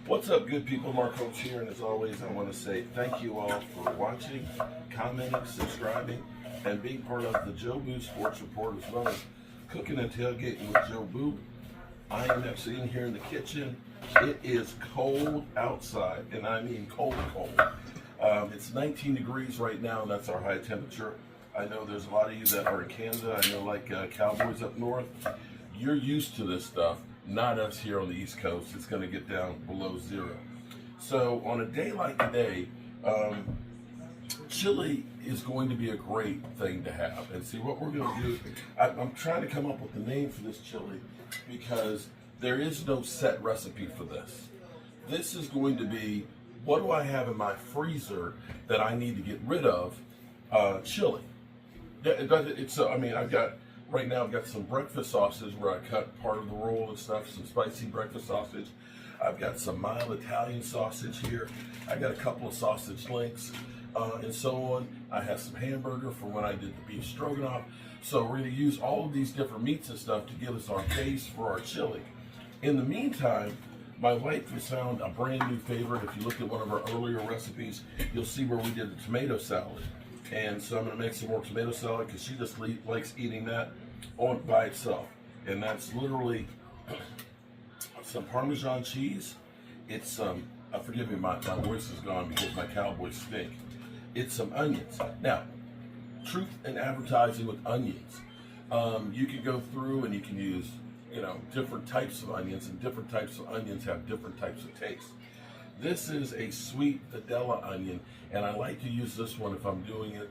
What's up, good people? Mark Holtz here, and as always, I want to say thank you all for watching, commenting, subscribing, and being part of the Joe Boo Sports Report, as well as cooking and tailgating with Joe Boo. I am actually in here in the kitchen. It is cold outside, and I mean cold, cold. It's 19 degrees right now, and that's our high temperature. I know there's a lot of you that are in Canada. I know, like cowboys up north, you're used to this stuff. Not us here on the East Coast. It's going to get down below zero. So on a day like today, chili is going to be a great thing to have. And see what we're going to do. I'm trying to come up with the name for this chili because there is no set recipe for this. This is going to be, what do I have in my freezer that I need to get rid of? Chili. I've got, right now I've got some breakfast sausage where I cut part of the roll and stuff, some spicy breakfast sausage. I've got some mild Italian sausage here. I got a couple of sausage links and so on. I have some hamburger from when I did the beef stroganoff. So we're going to use all of these different meats and stuff to give us our base for our chili. In the meantime, my wife has found a brand new favorite. If you look at one of our earlier recipes, you'll see where we did the tomato salad. And so I'm going to make some more tomato salad because she just likes eating that on by itself. And that's literally some Parmesan cheese. It's some, forgive me, my voice is gone because my cowboys stink. It's some onions. Now, truth in advertising with onions. You can go through and you can use, different types of onions, and different types of onions have different types of taste. This is a sweet Videla onion, and I like to use this one if I'm doing it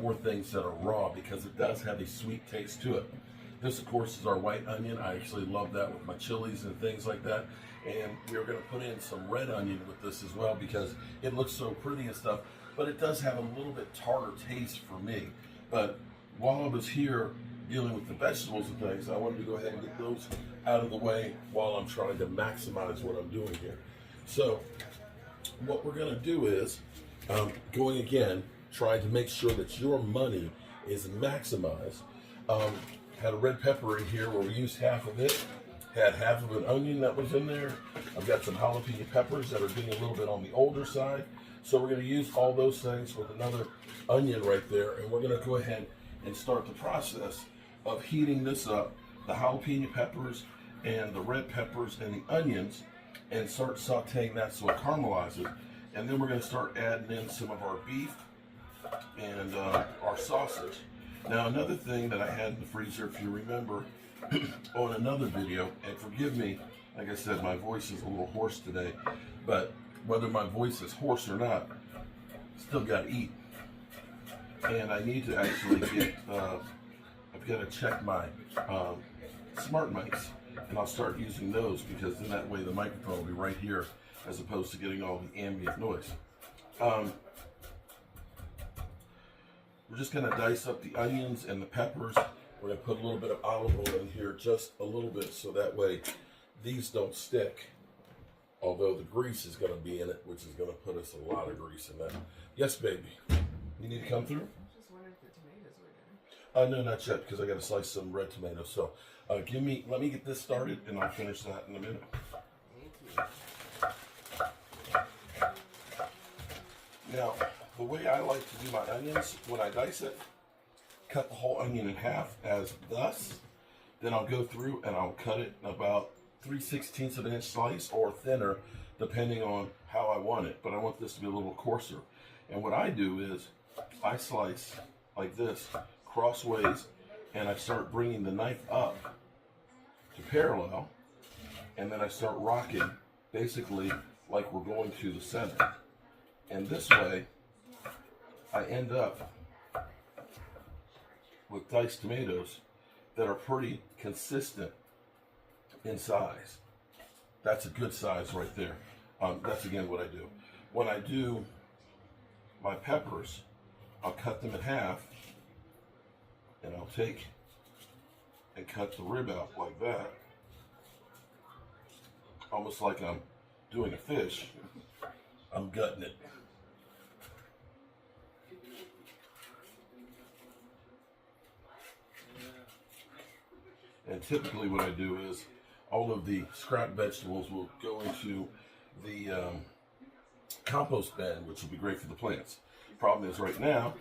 more things that are raw because it does have a sweet taste to it. This, of course, is our white onion. I actually love that with my chilies and things like that. And we're going to put in some red onion with this as well because it looks so pretty and stuff, but it does have a little bit tartar taste for me. But while I was here dealing with the vegetables and things, I wanted to go ahead and get those out of the way while I'm trying to maximize what I'm doing here. So what we're going to do is going again, trying to make sure that your money is maximized. Had a red pepper in here where we used half of it. Had half of an onion that was in there. I've got some jalapeno peppers that are getting a little bit on the older side. So we're going to use all those things with another onion right there. And we're going to go ahead and start the process of heating this up, the jalapeno peppers and the red peppers and the onions, and start sauteing that so it caramelizes. And then we're going to start adding in some of our beef and our sausage. Now, another thing that I had in the freezer, if you remember, on another video, and forgive me, like I said, my voice is a little hoarse today, but whether my voice is hoarse or not, still got to eat. And I need to actually get, I've got to check my smart mics, and I'll start using those because then that way the microphone will be right here as opposed to getting all the ambient noise. We're just going to dice up the onions and the peppers. We're going to put a little bit of olive oil in here, just a little bit, so that way these don't stick. Although the grease is going to be in it, which is going to put us a lot of grease in that. Yes, baby. You need to come through? I just wondered if the tomatoes were done. No, not yet, because I got to slice some red tomatoes. So let me get this started, and I'll finish that in a minute. Thank you. Now, the way I like to do my onions, when I dice it, cut the whole onion in half as thus. Then I'll go through and I'll cut it about 3/16 of an inch slice or thinner, depending on how I want it. But I want this to be a little coarser. And what I do is I slice like this, crossways, and I start bringing the knife up to parallel, and then I start rocking, basically like we're going to the center. And this way, I end up with diced tomatoes that are pretty consistent in size. That's a good size right there. That's again what I do. When I do my peppers, I'll cut them in half, and I'll take and cut the rib out like that, almost like I'm doing a fish. I'm gutting it. And typically what I do is all of the scrap vegetables will go into the compost bin, which will be great for the plants. Problem is, right now,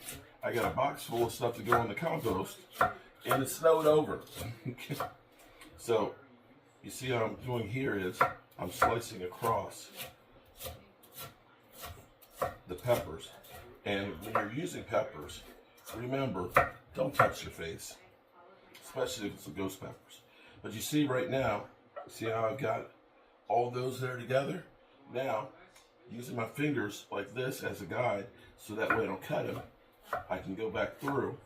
I got a box full of stuff to go in the compost, and it snowed over. So, you see what I'm doing here is I'm slicing across the peppers. And when you're using peppers, remember, don't touch your face, especially if it's the ghost peppers. But you see right now, see how I've got all those there together? Now, using my fingers like this as a guide, so that way I don't cut them, I can go back through,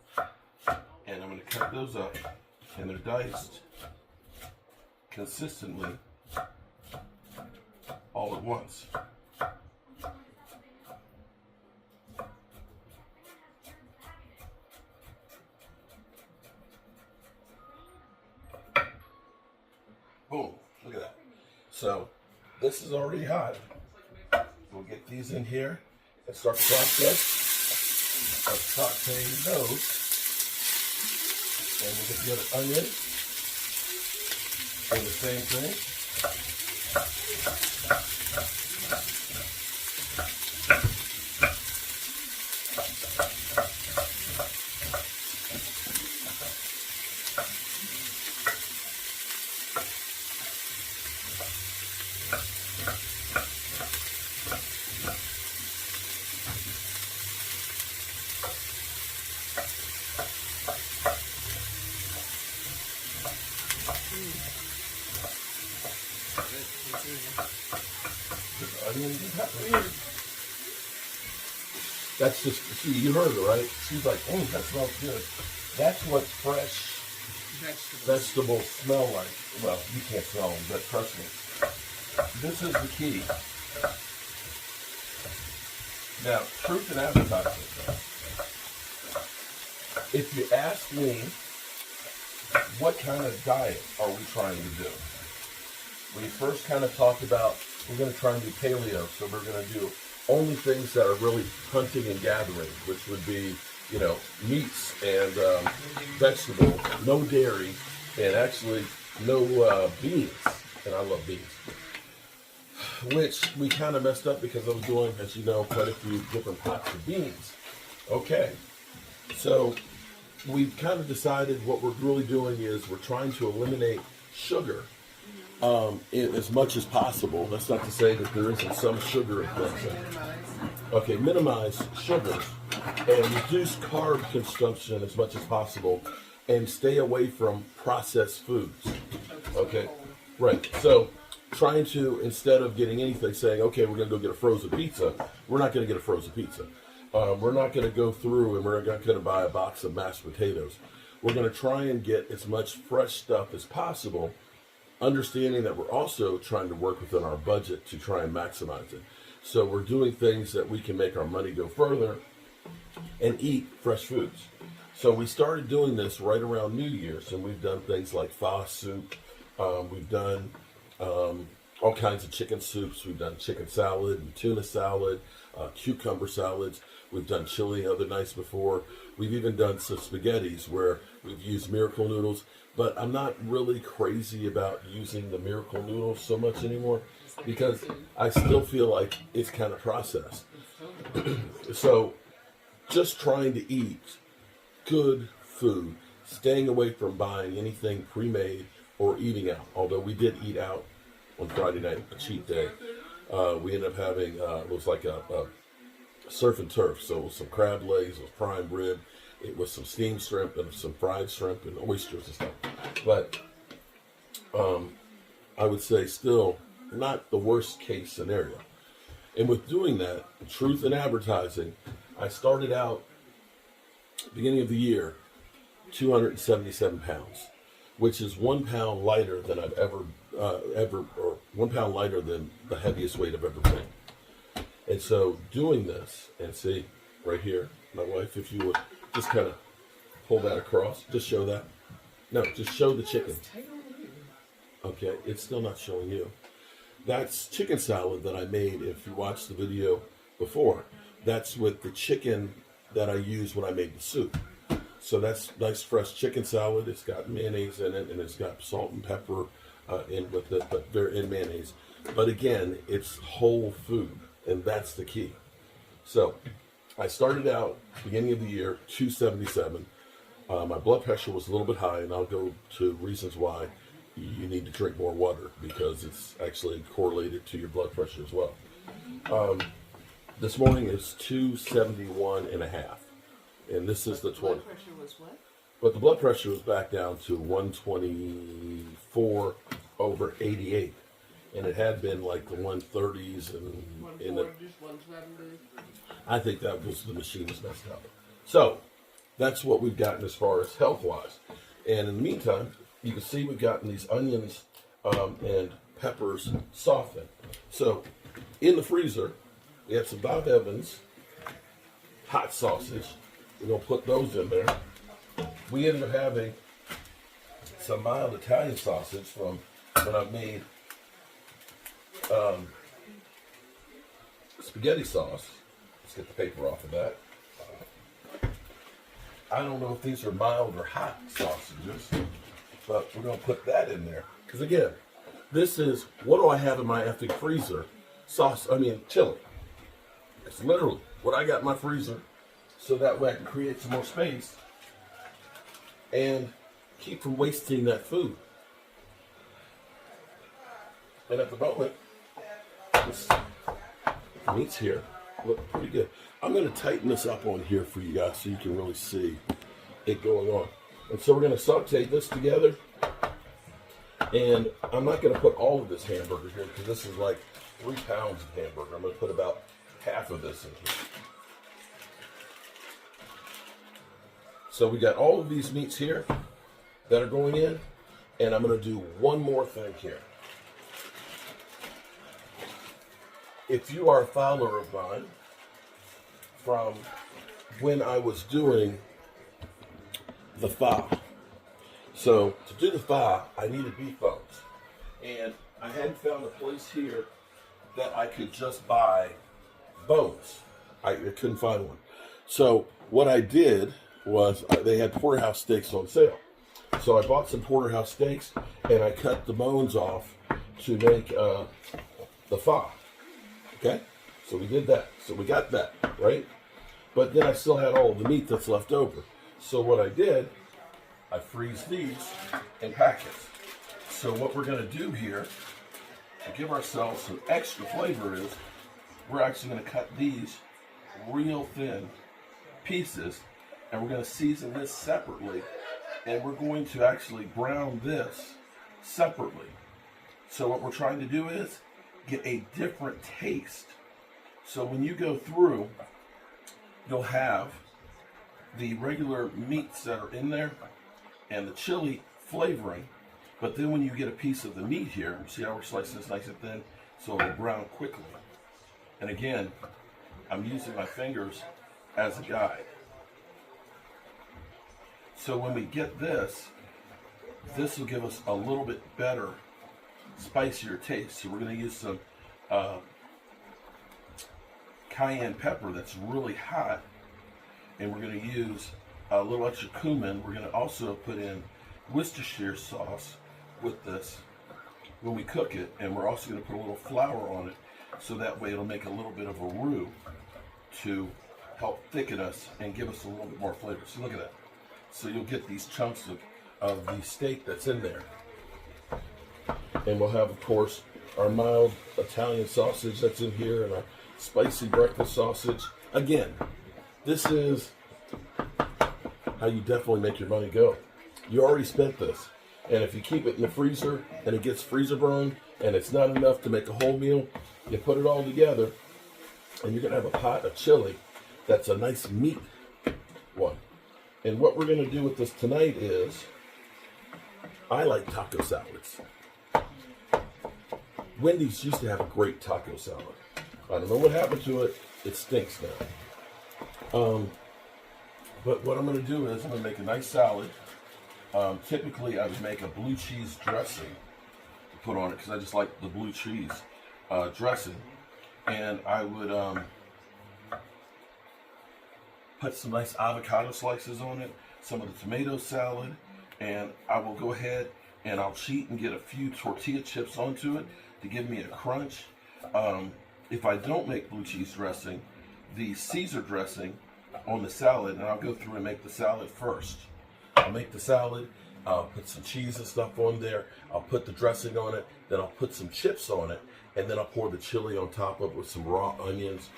and I'm going to cut those up, and they're diced consistently all at once. Boom, look at that. So this is already hot. We'll get these in here and start the process of sauteing those. And we'll get the other onion. Do the same thing. Onions and pepper. That's just, see, you heard her, right? She's like, oh, that smells good. That's what fresh vegetables smell like. Well, you can't smell them, but trust me. This is the key. Now, truth in advertising. If you ask me, what kind of diet are we trying to do? We first kind of talked about, we're going to try and do paleo, so we're going to do only things that are really hunting and gathering, which would be, you know, meats and vegetables, no dairy, and actually no beans. And I love beans. Which we kind of messed up because I was doing, as you know, quite a few different pots of beans. Okay, so we've kind of decided what we're really doing is we're trying to eliminate sugar as much as possible. That's not to say that there isn't some sugar in things. Okay, minimize sugars and reduce carb consumption as much as possible and stay away from processed foods. Okay, right. So trying to, instead of getting anything, saying, okay, we're going to go get a frozen pizza, we're not going to get a frozen pizza. We're not going to go through and we're not going to buy a box of mashed potatoes. We're going to try and get as much fresh stuff as possible, understanding that we're also trying to work within our budget to try and maximize it. So we're doing things that we can make our money go further and eat fresh foods. So we started doing this right around New Year's, and we've done things like pho soup. We've done all kinds of chicken soups. We've done chicken salad and tuna salad, cucumber salads. We've done chili other nights before. We've even done some spaghettis where we've used Miracle noodles. But I'm not really crazy about using the Miracle noodles so much anymore because I still feel like it's kind of processed. So just trying to eat good food, staying away from buying anything pre-made or eating out. Although we did eat out on Friday night, a cheat day. We ended up having, it was like a surf and turf. So it was some crab legs, it was prime rib. It was some steamed shrimp and some fried shrimp and oysters and stuff. But I would say still not the worst case scenario. And with doing that, truth in advertising, I started out beginning of the year 277 pounds, which is 1 pound lighter than I've ever, or 1 pound lighter than the heaviest weight I've ever been. And so doing this, and see right here, my wife, if you would just kind of pull that across, just show that. No, just show the chicken. Okay, it's still not showing you. That's chicken salad that I made. If you watched the video before, that's with the chicken that I used when I made the soup. So that's nice fresh chicken salad. It's got mayonnaise in it, and it's got salt and pepper in with it, but they're in mayonnaise. But again, it's whole food, and that's the key. So I started out beginning of the year 277. My blood pressure was a little bit high, and I'll go to reasons why you need to drink more water because it's actually correlated to your blood pressure as well. This morning is 271 and a half, and this is the 20. Blood pressure was what? But the blood pressure was back down to 124 over 88. And it had been like the 130s and in the, 170. I think that was the machine was messed up. So that's what we've gotten as far as health wise. And in the meantime, you can see we've gotten these onions and peppers softened. So in the freezer, we have some Bob Evans hot sausage. We're gonna put those in there. We ended up having some mild Italian sausage from when I made spaghetti sauce. Let's get the paper off of that. I don't know if these are mild or hot sausages, but we're going to put that in there. Because again, this is, what do I have in my effing freezer? Chili. It's literally what I got in my freezer, so that way I can create some more space and keep from wasting that food. And at the moment, this meat's here. Look pretty good. I'm going to tighten this up on here for you guys so you can really see it going on. And so we're going to saute this together. And I'm not going to put all of this hamburger here because this is like 3 pounds of hamburger. I'm going to put about half of this in here. So we got all of these meats here that are going in. And I'm going to do one more thing here. If you are a follower of mine from when I was doing the pho. So to do the pho, I needed beef bones. And I hadn't found a place here that I could just buy bones. I couldn't find one. So what I did was they had porterhouse steaks on sale. So I bought some porterhouse steaks and I cut the bones off to make the pho. Okay, so we did that. So we got that, right? But then I still had all of the meat that's left over. So what I did, I freeze these in packets. So what we're going to do here to give ourselves some extra flavor is we're actually going to cut these real thin pieces and we're going to season this separately and we're going to actually brown this separately. So what we're trying to do is get a different taste. So when you go through, you'll have the regular meats that are in there and the chili flavoring, but then when you get a piece of the meat here, see how we're slicing this nice and thin, so it'll brown quickly. And again, I'm using my fingers as a guide. So when we get this, this will give us a little bit better, spicier taste. So we're going to use some cayenne pepper that's really hot, and we're going to use a little extra cumin. We're going to also put in Worcestershire sauce with this when we cook it, and we're also going to put a little flour on it so that way it'll make a little bit of a roux to help thicken us and give us a little bit more flavor. So look at that. So you'll get these chunks of the steak that's in there. And we'll have, of course, our mild Italian sausage that's in here and our spicy breakfast sausage. Again, this is how you definitely make your money go. You already spent this. And if you keep it in the freezer and it gets freezer burned and it's not enough to make a whole meal, you put it all together and you're going to have a pot of chili that's a nice meat one. And what we're going to do with this tonight is, I like taco salads. Wendy's used to have a great taco salad. I don't know what happened to it. It stinks now. But what I'm going to do is I'm going to make a nice salad. Typically, I would make a blue cheese dressing to put on it because I just like the blue cheese dressing. And I would put some nice avocado slices on it, some of the tomato salad, and I will go ahead and I'll cheat and get a few tortilla chips onto it to give me a crunch. If I don't make blue cheese dressing, the Caesar dressing on the salad, and I'll go through and make the salad first. I'll make the salad, I'll put some cheese and stuff on there, I'll put the dressing on it, then I'll put some chips on it, and then I'll pour the chili on top of it with some raw onions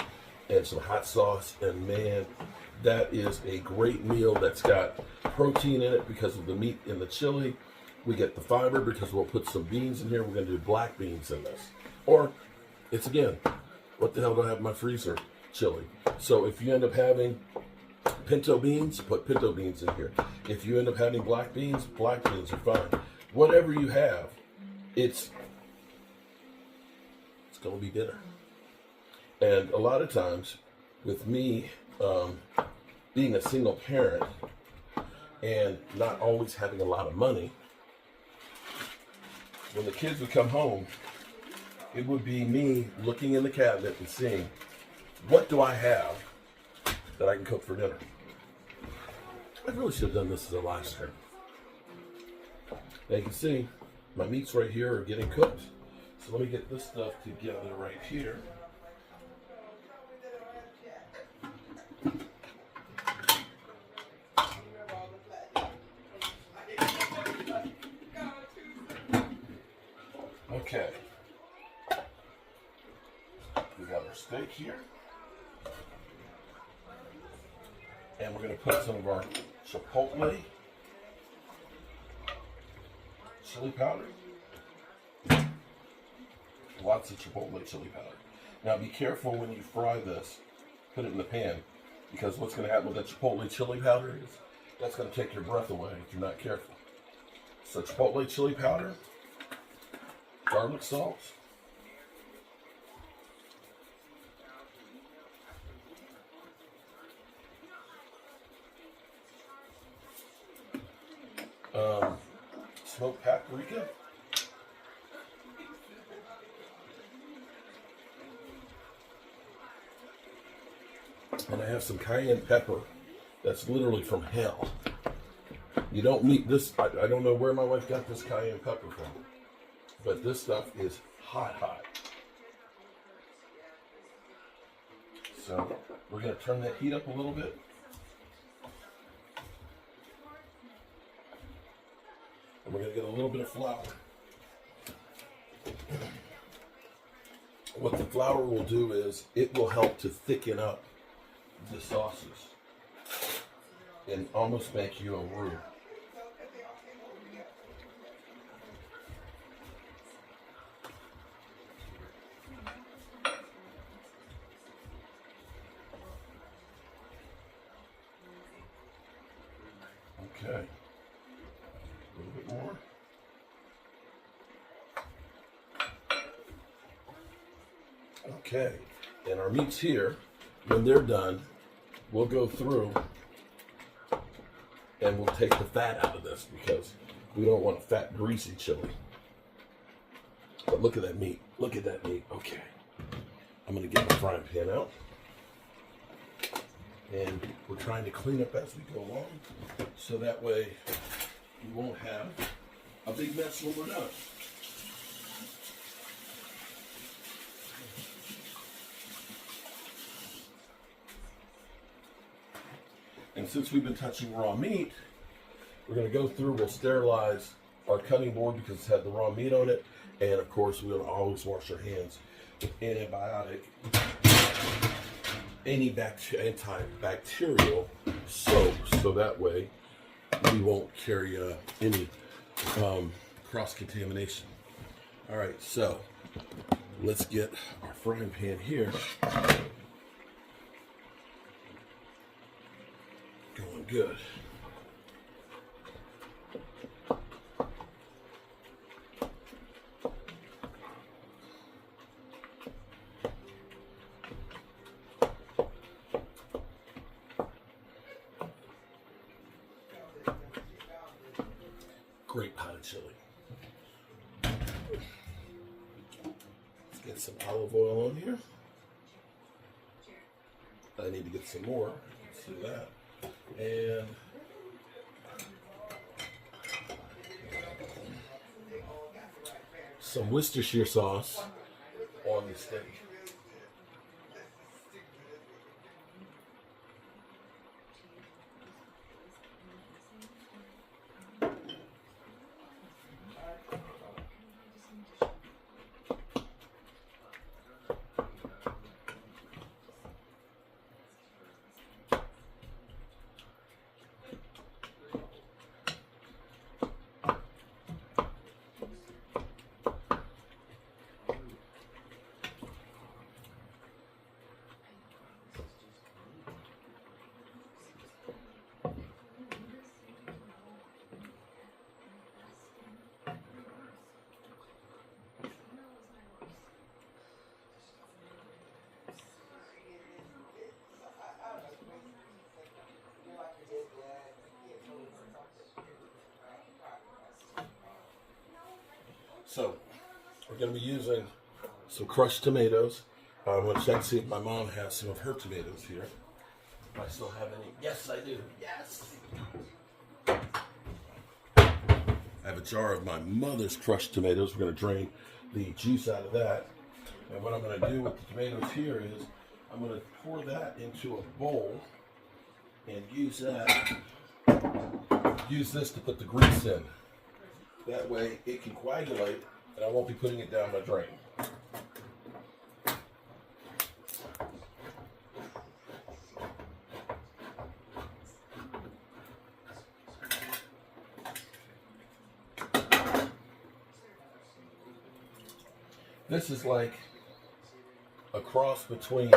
and some hot sauce, and man, that is a great meal that's got protein in it because of the meat in the chili. We get the fiber because we'll put some beans in here. We're going to do black beans in this. Or, it's again, what the hell do I have in my freezer? Chili. So if you end up having pinto beans, put pinto beans in here. If you end up having black beans are fine. Whatever you have, it's going to be dinner. And a lot of times, with me being a single parent and not always having a lot of money, when the kids would come home, it would be me looking in the cabinet and seeing, what do I have that I can cook for dinner? I really should have done this as a live stream. Now you can see my meats right here are getting cooked. So let me get this stuff together right here. Okay. We got our steak here. And we're going to put some of our chipotle chili powder. Lots of chipotle chili powder. Now be careful when you fry this. Put it in the pan. Because what's going to happen with that chipotle chili powder is that's going to take your breath away if you're not careful. So chipotle chili powder, garlic salt, smoked paprika, and I have some cayenne pepper that's literally from hell. You don't need this. I don't know where my wife got this cayenne pepper from, but this stuff is hot, hot. So we're going to turn that heat up a little bit. And we're going to get a little bit of flour. What the flour will do is it will help to thicken up the sauces and almost make you a roux. Okay, a little bit more. Okay, and our meats here, when they're done, we'll go through and we'll take the fat out of this because we don't want a fat, greasy chili. But look at that meat. Look at that meat. Okay, I'm going to get my frying pan out. And we're trying to clean up as we go along, so that way we won't have a big mess when we're done. And since we've been touching raw meat, we're going to go through, we'll sterilize our cutting board because it's had the raw meat on it. And of course, we'll always wash our hands with antibiotic, antibacterial soap, so that way we won't carry any cross-contamination. All right, so let's get our frying pan here going good. Great pot of chili. Let's get some olive oil on here. I need to get some more. Let's do that. And some Worcestershire sauce on the steak. So we're going to be using some crushed tomatoes. I'm going to check to see if my mom has some of her tomatoes here. If I still have any. Yes, I do. Yes. I have a jar of my mother's crushed tomatoes. We're going to drain the juice out of that. And what I'm going to do with the tomatoes here is I'm going to pour that into a bowl and use that. Use this to put the grease in. That way it can coagulate and I won't be putting it down my drain. This is like a cross between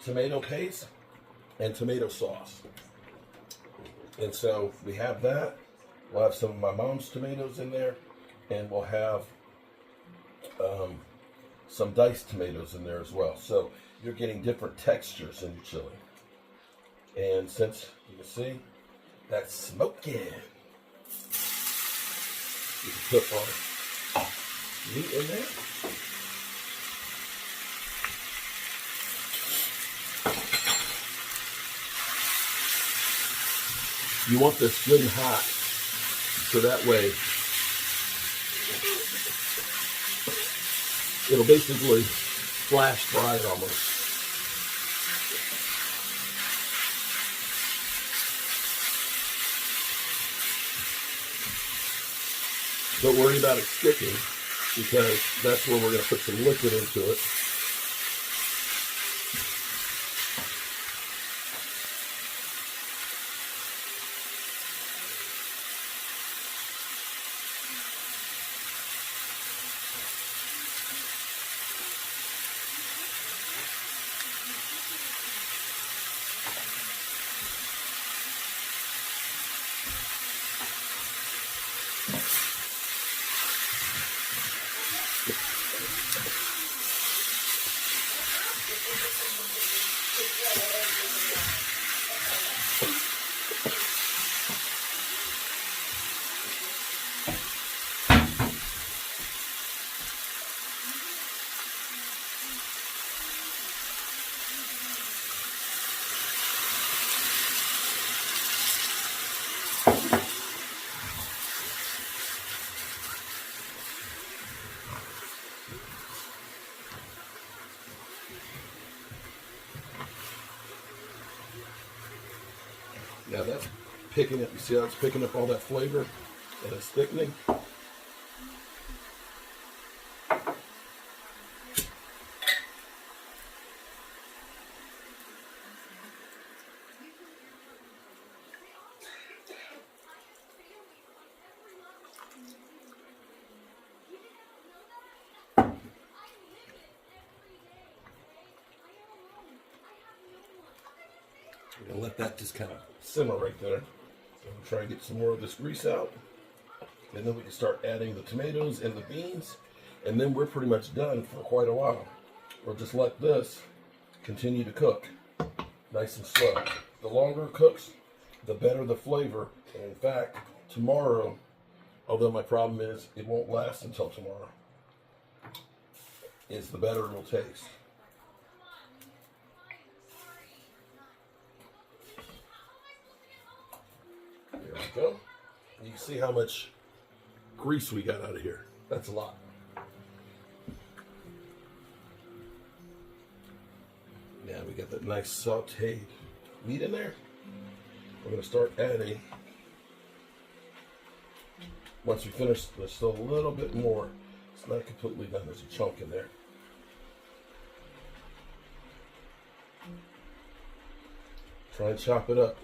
tomato paste and tomato sauce. And so we have that. We'll have some of my mom's tomatoes in there, and we'll have some diced tomatoes in there as well. So you're getting different textures in your chili. And since you can see, that's smoking. You can put our meat in there. You want this good and hot, so that way it'll basically flash fry it almost. Don't worry about it sticking, because that's where we're going to put some liquid into it. Now that's picking up, you see how it's picking up all that flavor and it's thickening? We're going to let that just kind of simmer right there. So I'm trying to get some more of this grease out. And then we can start adding the tomatoes and the beans. And then we're pretty much done for quite a while. We'll just let this continue to cook nice and slow. The longer it cooks, the better the flavor. And in fact, tomorrow, although my problem is it won't last until tomorrow, is the better it'll taste. There we go. You can see how much grease we got out of here. That's a lot. we got that nice sauteed meat in there. We're going to start adding, once we finish, there's still a little bit more. It's not completely done. There's a chunk in there. Try and chop it up.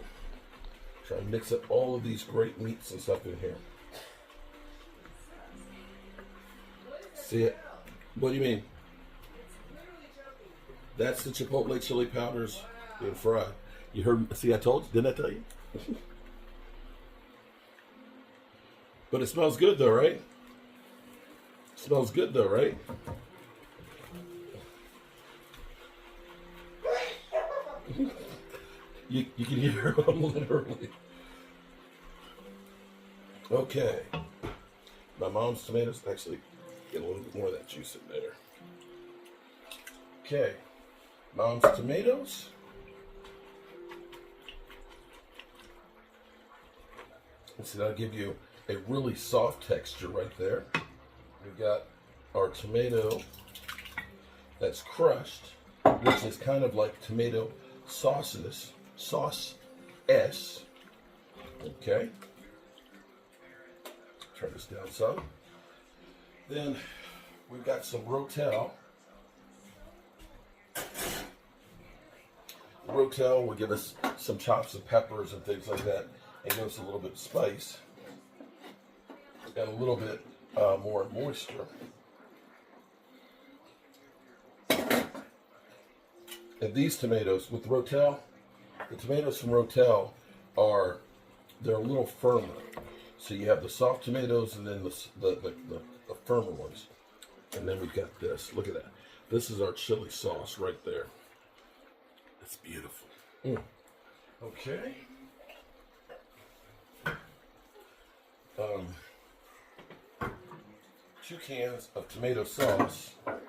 Try and mix up all of these great meats and stuff in here. See it? What do you mean? That's the chipotle chili powders being fried. You heard? See, I told you. Didn't I tell you? But it smells good, though, right? It smells good, though, right? You can hear them literally. Okay. My mom's tomatoes actually get a little bit more of that juice in there. Okay. Mom's tomatoes. See, that'll give you a really soft texture right there. We've got our tomato that's crushed, which is kind of like tomato sauce S. Okay. Turn this down some. Then we've got some Rotel. Rotel will give us some chops of peppers and things like that, and give us a little bit of spice and a little bit more moisture. And these tomatoes with Rotel, the tomatoes from Rotel they're a little firmer. So you have the soft tomatoes and then the firmer ones. And then we've got this. Look at that. This is our chili sauce right there. It's beautiful. Okay. 2 cans of tomato sauce. And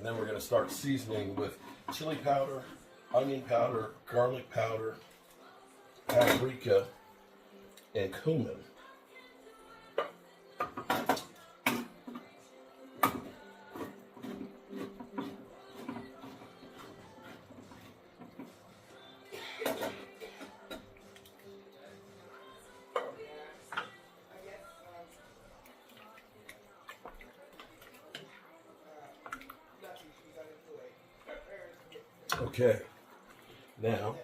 then we're going to start seasoning with chili powder, onion powder, garlic powder, paprika, and cumin. Okay, now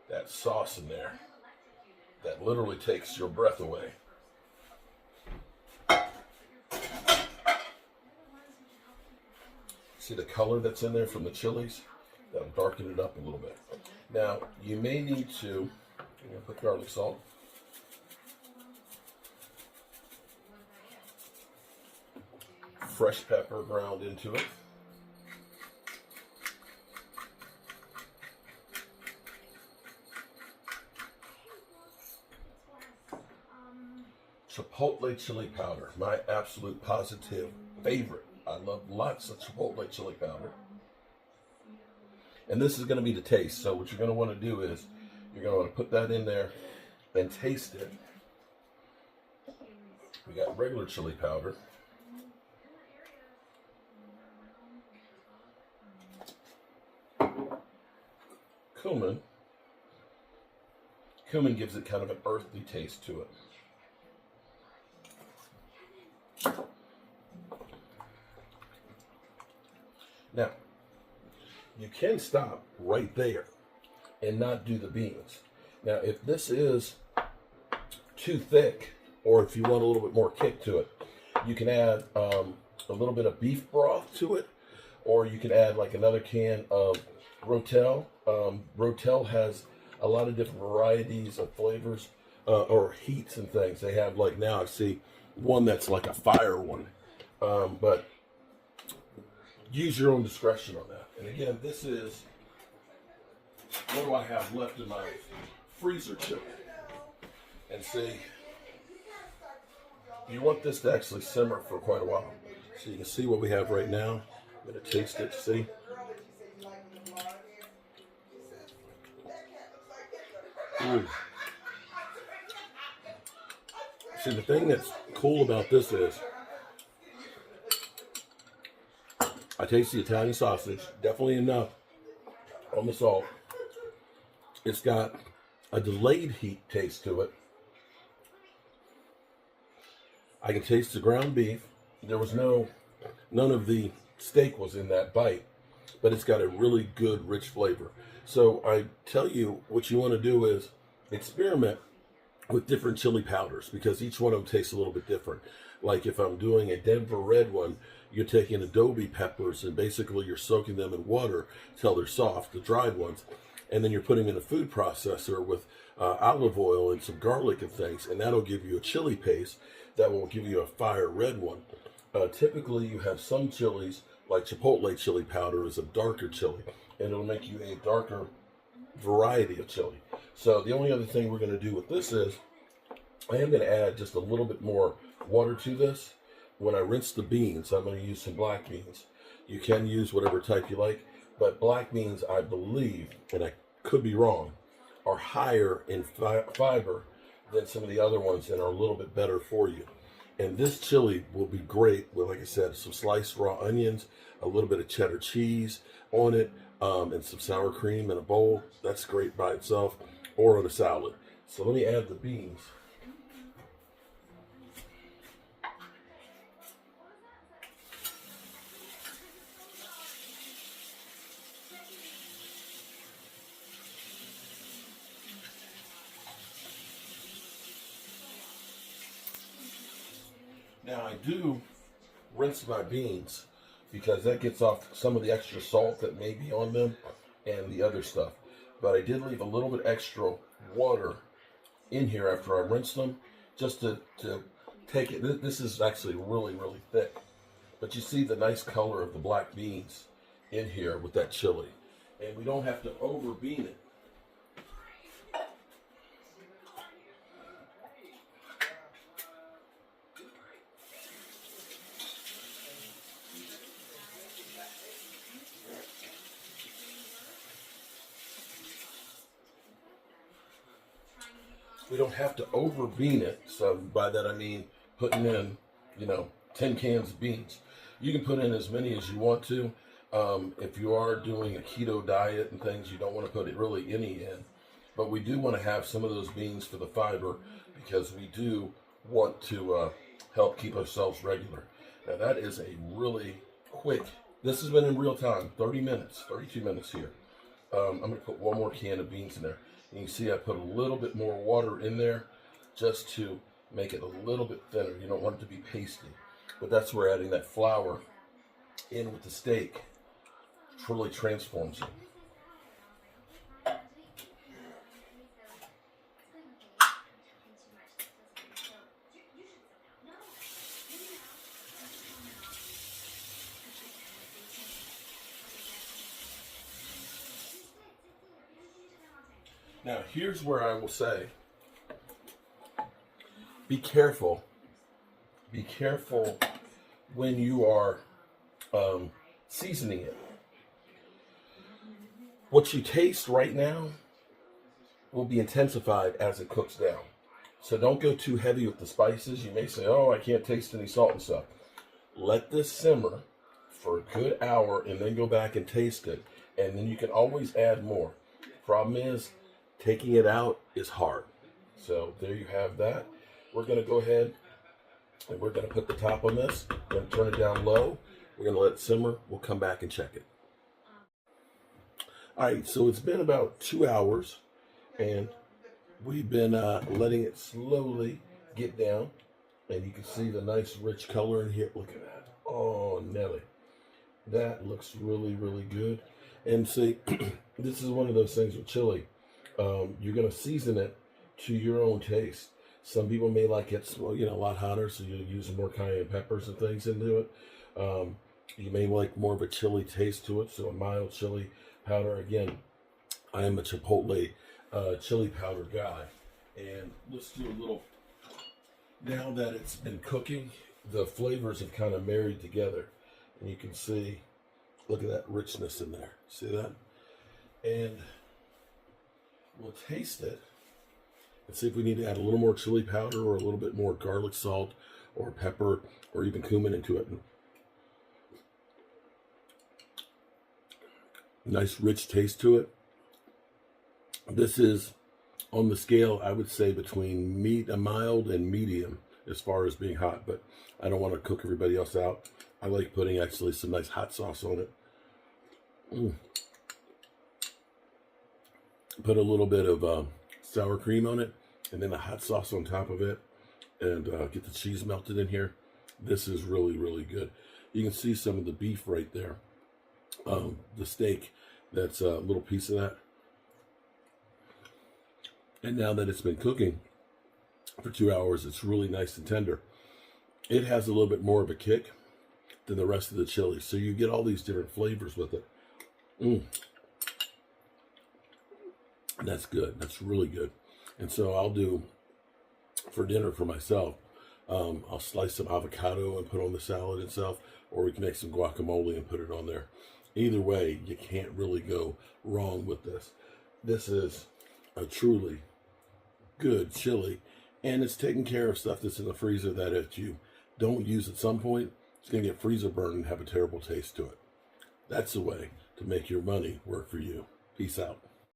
that sauce in there, that literally takes your breath away. See the color that's in there from the chilies? That'll darken it up a little bit. Now, you may need to, I'm going to put garlic salt. Fresh pepper ground into it. Chipotle chili powder, my absolute positive favorite. I love lots of chipotle chili powder. And this is going to be the taste. So what you're going to want to do is you're going to want to put that in there and taste it. We got regular chili powder. Cumin. Cumin gives it kind of an earthy taste to it. Now, you can stop right there and not do the beans. Now, if this is too thick, or if you want a little bit more kick to it, you can add a little bit of beef broth to it, or you can add like another can of Rotel. Rotel has a lot of different varieties of flavors or heats and things. They have, like, now I see one that's like a fire one, but use your own discretion on that. And again, this is, what do I have left in my freezer chip? And see, you want this to actually simmer for quite a while. So you can see what we have right now. I'm going to taste it, see? Ooh. See, the thing that's cool about this is I taste the Italian sausage, definitely enough on the salt. It's got a delayed heat taste to it. I can taste the ground beef. There was none of the steak was in that bite, but it's got a really good, rich flavor. So I tell you, what you want to do is experiment with different chili powders because each one of them tastes a little bit different. Like if I'm doing a Denver red one, you're taking adobe peppers and basically you're soaking them in water till they're soft, the dried ones, and then you're putting in a food processor with olive oil and some garlic and things, and that'll give you a chili paste that will give you a fire red one. Typically, you have some chilies, like Chipotle chili powder is a darker chili, and it'll make you a darker variety of chili. So the only other thing we're going to do with this is I am going to add just a little bit more water to this. When I rinse the beans, I'm going to use some black beans. You can use whatever type you like, but black beans, I believe, and I could be wrong, are higher in fiber than some of the other ones and are a little bit better for you. And this chili will be great with, like I said, some sliced raw onions, a little bit of cheddar cheese on it, and some sour cream in a bowl. That's great by itself, or on a salad. So let me add the beans. Now I do rinse my beans because that gets off some of the extra salt that may be on them and the other stuff. But I did leave a little bit extra water in here after I rinsed them just to take it. This is actually really, really thick. But you see the nice color of the black beans in here with that chili. And we don't have to over bean it. We don't have to over bean it. So by that I mean putting in, 10 cans of beans. You can put in as many as you want to. If you are doing a keto diet and things, you don't want to put it really any in. But we do want to have some of those beans for the fiber because we do want to help keep ourselves regular. Now that is a really quick, this has been in real time, 30 minutes, 32 minutes here. I'm going to put one more can of beans in there. And you see I put a little bit more water in there just to make it a little bit thinner. You don't want it to be pasty. But that's where adding that flour in with the steak truly transforms it. Now, here's where I will say, be careful. Be careful when you are seasoning it. What you taste right now will be intensified as it cooks down. So don't go too heavy with the spices. You may say, oh, I can't taste any salt and stuff. Let this simmer for a good hour and then go back and taste it. And then you can always add more. Problem is, taking it out is hard. So there you have that. We're going to go ahead and we're going to put the top on this. We're going to turn it down low. We're going to let it simmer. We'll come back and check it. All right, so it's been about 2 hours, and we've been letting it slowly get down. And you can see the nice rich color in here. Look at that. Oh, Nelly. That looks really, really good. And see, this is one of those things with chili. You're going to season it to your own taste. Some people may like it, a lot hotter, so you'll use more cayenne peppers and things into it. You may like more of a chili taste to it, so a mild chili powder. Again, I am a Chipotle chili powder guy. And let's do a little, now that it's been cooking, the flavors have kind of married together. And you can see, look at that richness in there. See that? And we'll taste it. and see if we need to add a little more chili powder or a little bit more garlic salt or pepper or even cumin into it. Nice rich taste to it. This is on the scale, I would say, between mild and medium as far as being hot, but I don't want to cook everybody else out. I like putting actually some nice hot sauce on it. Put a little bit of sour cream on it, and then a hot sauce on top of it, and get the cheese melted in here. This is really, really good. You can see some of the beef right there. The steak, that's a little piece of that. And now that it's been cooking for 2 hours, it's really nice and tender. It has a little bit more of a kick than the rest of the chili. So you get all these different flavors with it. And that's good. That's really good. And so I'll do, for dinner for myself, I'll slice some avocado and put on the salad itself, or we can make some guacamole and put it on there. Either way, you can't really go wrong with this. This is a truly good chili, and it's taking care of stuff that's in the freezer that if you don't use at some point, it's going to get freezer burn and have a terrible taste to it. That's the way to make your money work for you. Peace out.